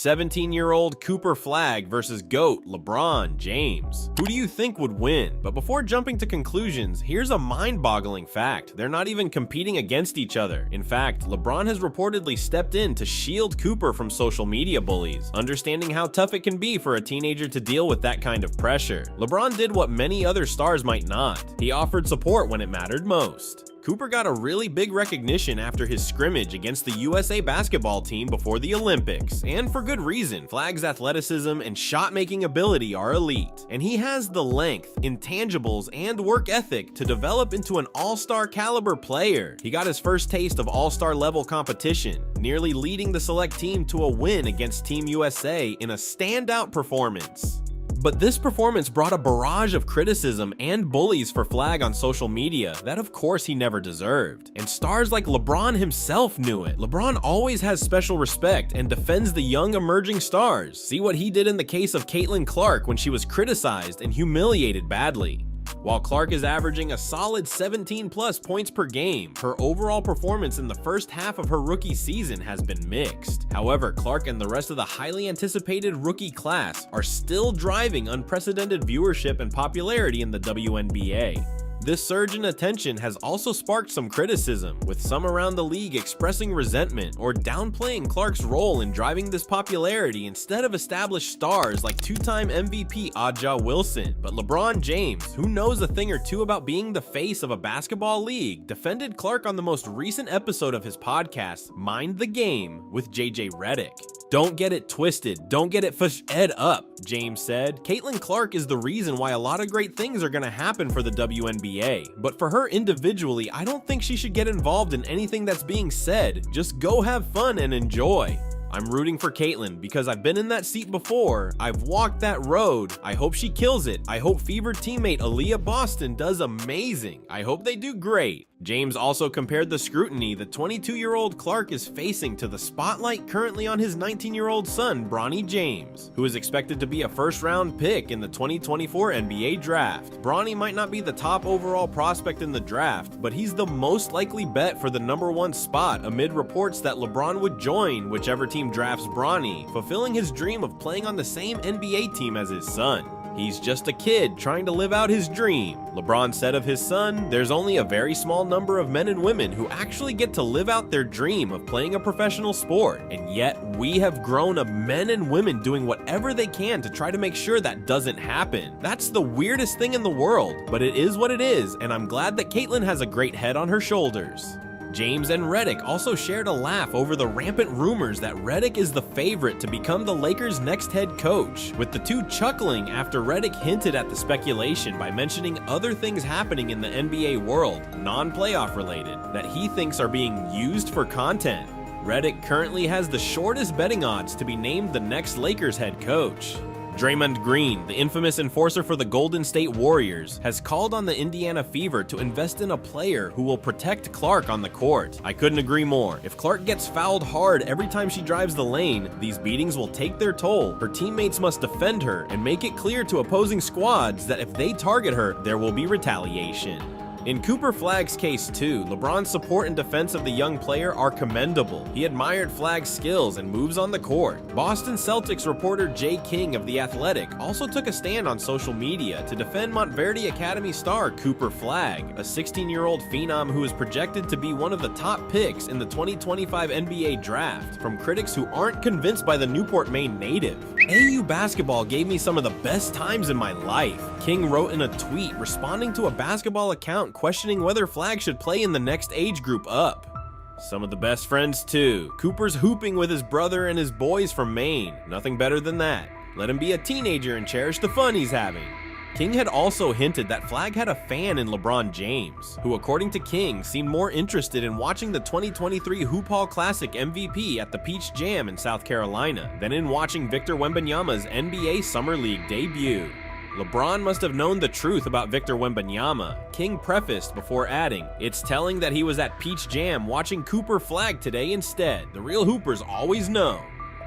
17-year-old Cooper Flagg versus GOAT LeBron James. Who do you think would win? But before jumping to conclusions, here's a mind-boggling fact. They're not even competing against each other. In fact, LeBron has reportedly stepped in to shield Cooper from social media bullies, understanding how tough it can be for a teenager to deal with that kind of pressure. LeBron did what many other stars might not. He offered support when it mattered most. Cooper got a really big recognition after his scrimmage against the USA basketball team before the Olympics, and for good reason. Flagg's athleticism and shot-making ability are elite, and he has the length, intangibles, and work ethic to develop into an all-star caliber player. He got his first taste of all-star level competition, nearly leading the select team to a win against Team USA in a standout performance. But this performance brought a barrage of criticism and bullies for Flagg on social media that of course he never deserved. And stars like LeBron himself knew it. LeBron always has special respect and defends the young emerging stars. See what he did in the case of Caitlin Clark when she was criticized and humiliated badly. While Clark is averaging a solid 17+ points per game, her overall performance in the first half of her rookie season has been mixed. However, Clark and the rest of the highly anticipated rookie class are still driving unprecedented viewership and popularity in the WNBA. This surge in attention has also sparked some criticism, with some around the league expressing resentment or downplaying Clark's role in driving this popularity instead of established stars like two-time MVP A'ja Wilson. But LeBron James, who knows a thing or two about being the face of a basketball league, defended Clark on the most recent episode of his podcast, Mind the Game, with JJ Redick. "Don't get it twisted, don't get it f***ed up," James said. Caitlin Clark is the reason why a lot of great things are gonna happen for the WNBA. But for her individually, I don't think she should get involved in anything that's being said. Just go have fun and enjoy. I'm rooting for Caitlin because I've been in that seat before. I've walked that road. I hope she kills it. I hope fevered teammate Aaliyah Boston does amazing. I hope they do great. James also compared the scrutiny the 22-year-old Clark is facing to the spotlight currently on his 19-year-old son, Bronny James, who is expected to be a first-round pick in the 2024 NBA draft. Bronny might not be the top overall prospect in the draft, but he's the most likely bet for the #1 spot amid reports that LeBron would join whichever team drafts Bronny, fulfilling his dream of playing on the same NBA team as his son. He's just a kid trying to live out his dream. LeBron said of his son, "There's only a very small number of men and women who actually get to live out their dream of playing a professional sport, and yet we have grown up men and women doing whatever they can to try to make sure that doesn't happen." That's the weirdest thing in the world, but it is what it is, and I'm glad that Caitlin has a great head on her shoulders. James and Redick also shared a laugh over the rampant rumors that Redick is the favorite to become the Lakers' next head coach, with the two chuckling after Redick hinted at the speculation by mentioning other things happening in the NBA world, non-playoff related, that he thinks are being used for content. Redick currently has the shortest betting odds to be named the next Lakers head coach. Draymond Green, the infamous enforcer for the Golden State Warriors, has called on the Indiana Fever to invest in a player who will protect Clark on the court. "I couldn't agree more. If Clark gets fouled hard every time she drives the lane, these beatings will take their toll. Her teammates must defend her and make it clear to opposing squads that if they target her, there will be retaliation." In Cooper Flagg's case too, LeBron's support and defense of the young player are commendable. He admired Flagg's skills and moves on the court. Boston Celtics reporter Jay King of The Athletic also took a stand on social media to defend Montverde Academy star Cooper Flagg, a 16-year-old phenom who is projected to be one of the top picks in the 2025 NBA draft, from critics who aren't convinced by the Newport, Maine native. "AU basketball gave me some of the best times in my life," King wrote in a tweet responding to a basketball account questioning whether Flagg should play in the next age group up. Some of the best friends too. Cooper's hooping with his brother and his boys from Maine. Nothing better than that. Let him be a teenager and cherish the fun he's having. King had also hinted that Flagg had a fan in LeBron James, who according to King seemed more interested in watching the 2023 Hoop Hall Classic MVP at the Peach Jam in South Carolina than in watching Victor Wembanyama's NBA Summer League debut. LeBron must have known the truth about Victor Wembanyama, King prefaced before adding, "It's telling that he was at Peach Jam watching Cooper Flagg today instead. The real hoopers always know."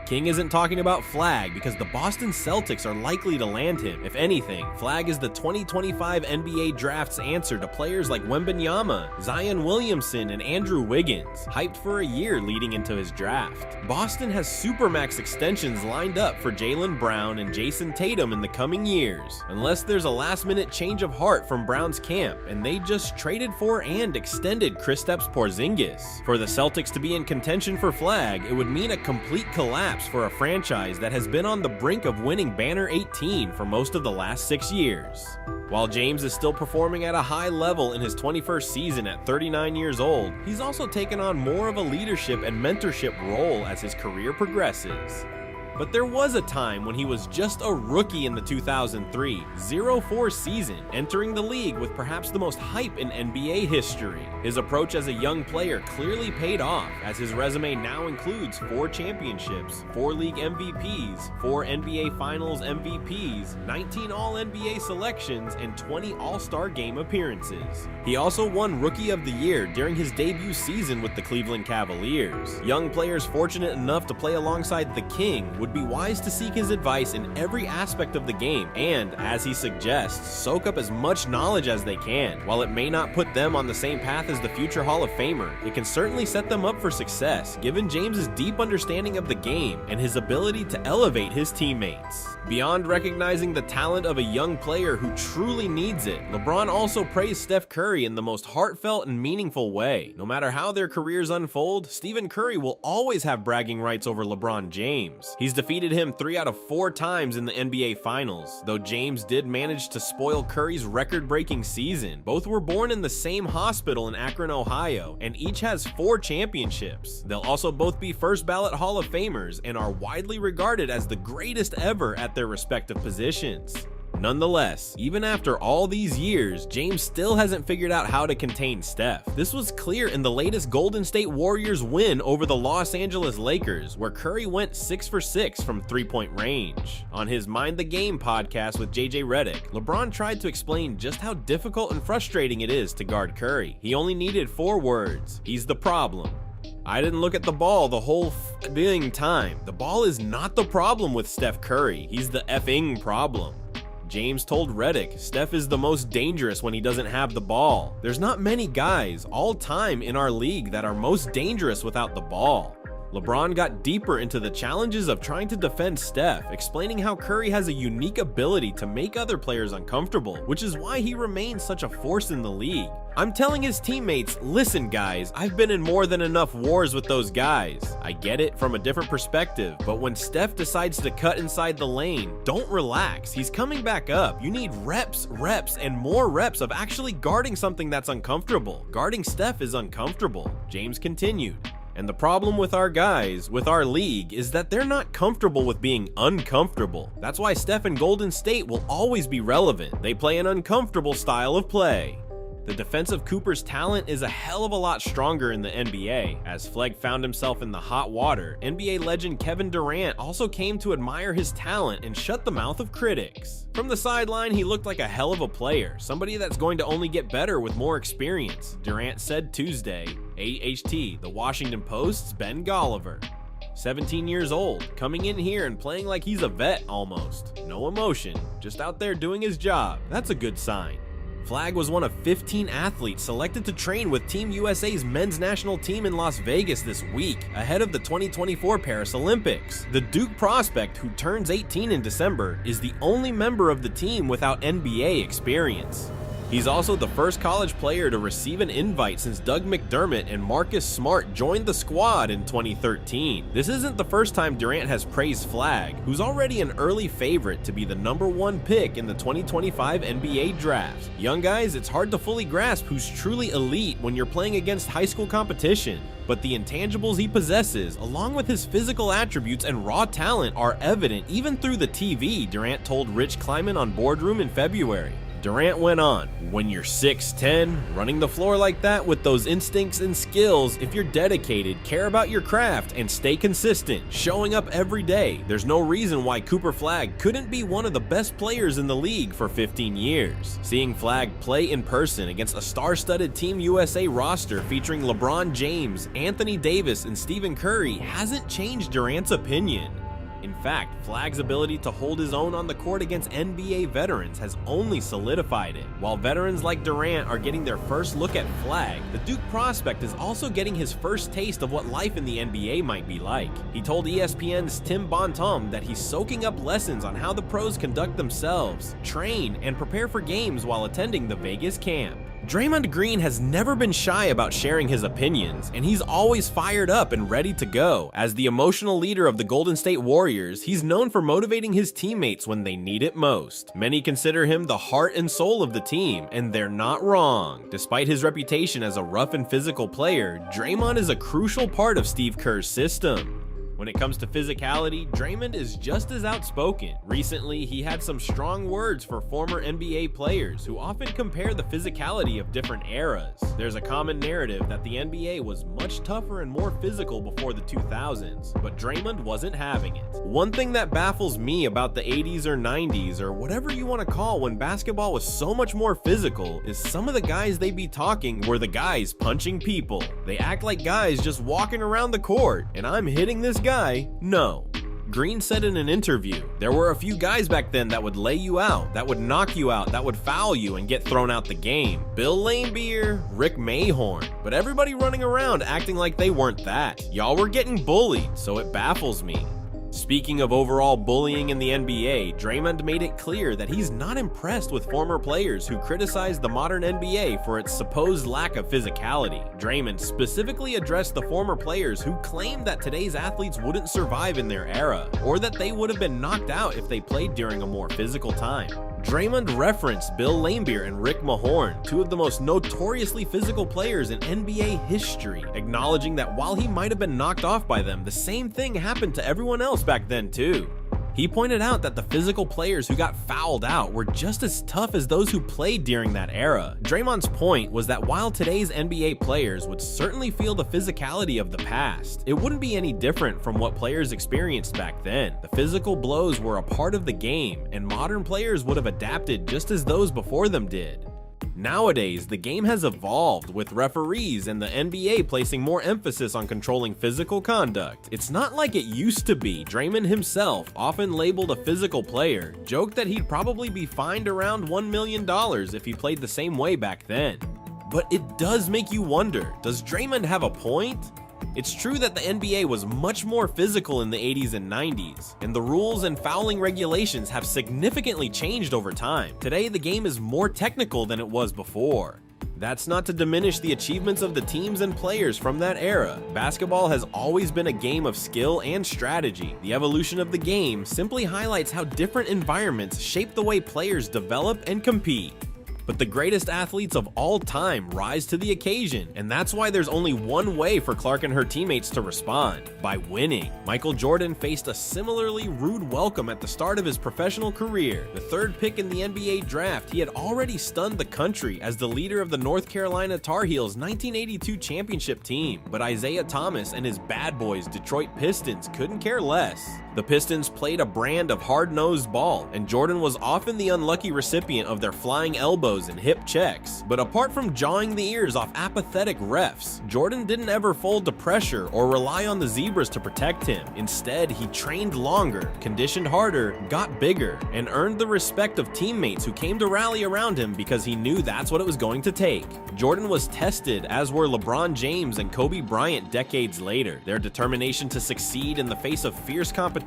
King isn't talking about Flagg because the Boston Celtics are likely to land him. If anything, Flagg is the 2025 NBA draft's answer to players like Wembanyama, Zion Williamson, and Andrew Wiggins, hyped for a year leading into his draft. Boston has supermax extensions lined up for Jaylen Brown and Jason Tatum in the coming years, unless there's a last-minute change of heart from Brown's camp, and they just traded for and extended Kristaps Porzingis. For the Celtics to be in contention for Flagg, it would mean a complete collapse for a franchise that has been on the brink of winning Banner 18 for most of the last 6 years. While James is still performing at a high level in his 21st season at 39 years old, he's also taken on more of a leadership and mentorship role as his career progresses. But there was a time when he was just a rookie in the 2003-04 season, entering the league with perhaps the most hype in NBA history. His approach as a young player clearly paid off, as his resume now includes 4 championships, 4 league MVPs, 4 NBA Finals MVPs, 19 All-NBA selections, and 20 All-Star Game appearances. He also won Rookie of the Year during his debut season with the Cleveland Cavaliers. Young players fortunate enough to play alongside the King would be wise to seek his advice in every aspect of the game and, as he suggests, soak up as much knowledge as they can. While it may not put them on the same path as the future Hall of Famer, it can certainly set them up for success, given James's deep understanding of the game and his ability to elevate his teammates. Beyond recognizing the talent of a young player who truly needs it, LeBron also praised Steph Curry in the most heartfelt and meaningful way. No matter how their careers unfold, Stephen Curry will always have bragging rights over LeBron James. He's defeated him 3 out of 4 times in the NBA Finals, though James did manage to spoil Curry's record-breaking season. Both were born in the same hospital in Akron, Ohio, and each has 4 championships. They'll also both be first-ballot Hall of Famers and are widely regarded as the greatest ever at their respective positions. Nonetheless, even after all these years, James still hasn't figured out how to contain Steph. This was clear in the latest Golden State Warriors win over the Los Angeles Lakers, where Curry went 6 for 6 from three-point range. On his Mind the Game podcast with JJ Redick, LeBron tried to explain just how difficult and frustrating it is to guard Curry. He only needed 4 words: he's the problem. I didn't look at the ball the whole f***ing time. The ball is not the problem with Steph Curry. He's the effing problem. James told Redick, Steph is the most dangerous when he doesn't have the ball. There's not many guys all time in our league that are most dangerous without the ball. LeBron got deeper into the challenges of trying to defend Steph, explaining how Curry has a unique ability to make other players uncomfortable, which is why he remains such a force in the league. I'm telling his teammates, listen guys, I've been in more than enough wars with those guys. I get it from a different perspective, but when Steph decides to cut inside the lane, don't relax. He's coming back up. You need reps, and more reps of actually guarding something that's uncomfortable. Guarding Steph is uncomfortable, James continued. And the problem with our guys, with our league, is that they're not comfortable with being uncomfortable. That's why Steph and Golden State will always be relevant. They play an uncomfortable style of play. The defense of Cooper's talent is a hell of a lot stronger in the NBA. As Flagg found himself in the hot water, NBA legend Kevin Durant also came to admire his talent and shut the mouth of critics. From the sideline, he looked like a hell of a player, somebody that's going to only get better with more experience, Durant said Tuesday. AHT, the Washington Post's Ben Golliver. 17 years old, coming in here and playing like he's a vet almost. No emotion, just out there doing his job. That's a good sign. Flagg was one of 15 athletes selected to train with Team USA's men's national team in Las Vegas this week, ahead of the 2024 Paris Olympics. The Duke prospect, who turns 18 in December, is the only member of the team without NBA experience. He's also the first college player to receive an invite since Doug McDermott and Marcus Smart joined the squad in 2013. This isn't the first time Durant has praised Flagg, who's already an early favorite to be the #1 pick in the 2025 NBA draft. Young guys, it's hard to fully grasp who's truly elite when you're playing against high school competition. But the intangibles he possesses, along with his physical attributes and raw talent, are evident even through the TV, Durant told Rich Kleiman on Boardroom in February. Durant went on, when you're 6'10", running the floor like that with those instincts and skills, if you're dedicated, care about your craft, and stay consistent, showing up every day, there's no reason why Cooper Flagg couldn't be one of the best players in the league for 15 years. Seeing Flagg play in person against a star-studded Team USA roster featuring LeBron James, Anthony Davis, and Stephen Curry hasn't changed Durant's opinion. In fact, Flagg's ability to hold his own on the court against NBA veterans has only solidified it. While veterans like Durant are getting their first look at Flagg, the Duke prospect is also getting his first taste of what life in the NBA might be like. He told ESPN's Tim Bontemps that he's soaking up lessons on how the pros conduct themselves, train, and prepare for games while attending the Vegas camp. Draymond Green has never been shy about sharing his opinions, and he's always fired up and ready to go. As the emotional leader of the Golden State Warriors, he's known for motivating his teammates when they need it most. Many consider him the heart and soul of the team, and they're not wrong. Despite his reputation as a rough and physical player, Draymond is a crucial part of Steve Kerr's system. When it comes to physicality, Draymond is just as outspoken. Recently, he had some strong words for former NBA players who often compare the physicality of different eras. There's a common narrative that the NBA was much tougher and more physical before the 2000s, but Draymond wasn't having it. One thing that baffles me about the 80s or 90s, or whatever you want to call when basketball was so much more physical, is some of the guys they be talking were the guys punching people. They act like guys just walking around the court, and I'm hitting this guy? No. Green said in an interview, there were a few guys back then that would lay you out, that would knock you out, that would foul you and get thrown out the game. Bill Laimbeer, Rick Mahorn, but everybody running around acting like they weren't that. Y'all were getting bullied, so it baffles me. Speaking of overall bullying in the NBA, Draymond made it clear that he's not impressed with former players who criticize the modern NBA for its supposed lack of physicality. Draymond specifically addressed the former players who claimed that today's athletes wouldn't survive in their era, or that they would have been knocked out if they played during a more physical time. Draymond referenced Bill Laimbeer and Rick Mahorn, two of the most notoriously physical players in NBA history, acknowledging that while he might have been knocked off by them, the same thing happened to everyone else back then too. He pointed out that the physical players who got fouled out were just as tough as those who played during that era. Draymond's point was that while today's NBA players would certainly feel the physicality of the past, it wouldn't be any different from what players experienced back then. The physical blows were a part of the game, and modern players would have adapted just as those before them did. Nowadays, the game has evolved, with referees and the NBA placing more emphasis on controlling physical conduct. It's not like it used to be. Draymond himself, often labeled a physical player, joked that he'd probably be fined around $1 million if he played the same way back then. But it does make you wonder, does Draymond have a point? It's true that the NBA was much more physical in the 80s and 90s, and the rules and fouling regulations have significantly changed over time. Today, the game is more technical than it was before. That's not to diminish the achievements of the teams and players from that era. Basketball has always been a game of skill and strategy. The evolution of the game simply highlights how different environments shape the way players develop and compete. But the greatest athletes of all time rise to the occasion, and that's why there's only one way for Clark and her teammates to respond: by winning. Michael Jordan faced a similarly rude welcome at the start of his professional career. The third pick in the NBA draft, he had already stunned the country as the leader of the North Carolina Tar Heels' 1982 championship team, but Isaiah Thomas and his bad boys Detroit Pistons couldn't care less. The Pistons played a brand of hard-nosed ball, and Jordan was often the unlucky recipient of their flying elbows and hip checks. But apart from jawing the ears off apathetic refs, Jordan didn't ever fold to pressure or rely on the Zebras to protect him. Instead, he trained longer, conditioned harder, got bigger, and earned the respect of teammates who came to rally around him because he knew that's what it was going to take. Jordan was tested, as were LeBron James and Kobe Bryant decades later. Their determination to succeed in the face of fierce competition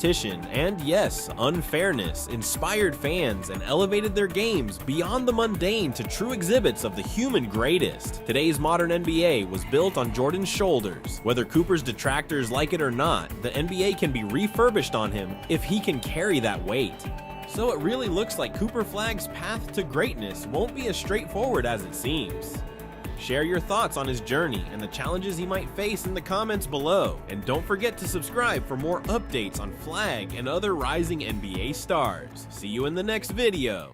and, yes, unfairness inspired fans and elevated their games beyond the mundane to true exhibits of the human greatest. Today's modern NBA was built on Jordan's shoulders. Whether Cooper's detractors like it or not, the NBA can be refurbished on him if he can carry that weight. So it really looks like Cooper Flagg's path to greatness won't be as straightforward as it seems. Share your thoughts on his journey and the challenges he might face in the comments below. And don't forget to subscribe for more updates on Flagg and other rising NBA stars. See you in the next video.